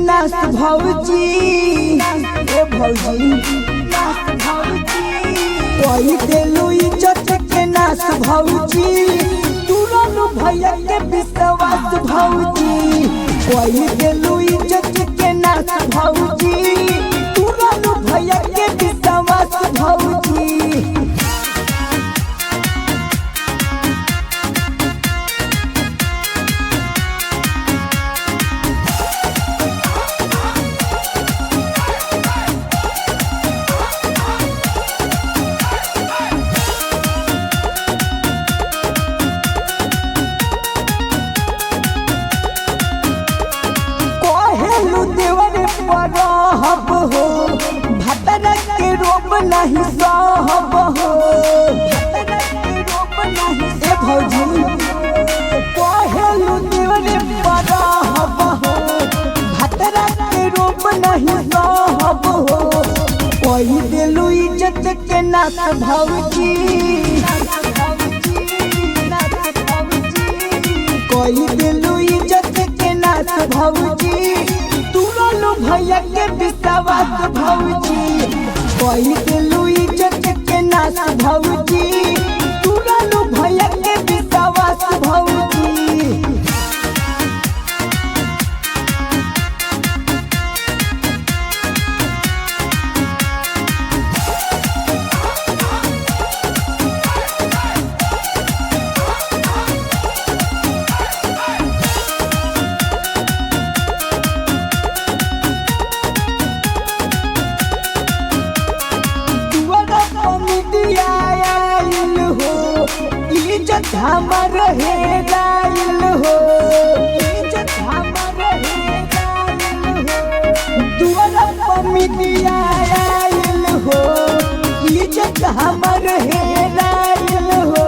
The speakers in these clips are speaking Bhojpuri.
नाश भौजी ए भौजी कोई देलू इज्जत के नाश भौजी तुरनु भैया के विश्वास भौजी कोई देलू इज्जत के नाश भौजी तुरनु भैया के विश्वास भौजी। रहब हो भतरा के रोब नहीं सहब हो ए भौजी कहलू देवरे रहब हो भतरा के रोब नहीं सहब हो कोई देलू इज्जत के नाश भौजी कोई देलू इज्जत के नाश भौजी भैया के विश्वास भौजी कोई देलू इज्जत के नाश भौजी तुरनु भैया के विश्वास भौजी। इज्जत हमर है गाइल हो इज्जत हमर है गाइल हो दुआरा पर मिटिया आइल हो इज्जत हमर है गाइल हो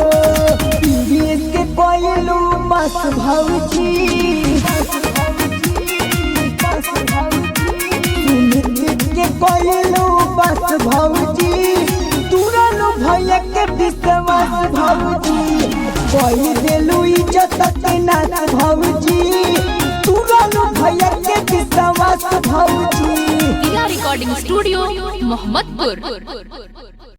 बीस के कोइलू बस भौजी के कोइलू बस भौजी तुरनु भैया के विश्वास भौजी कोई देलू इज्जत के नाश भौजी तुरनु भैया के विश्वास भौजी। Recording studio Mohammadpur.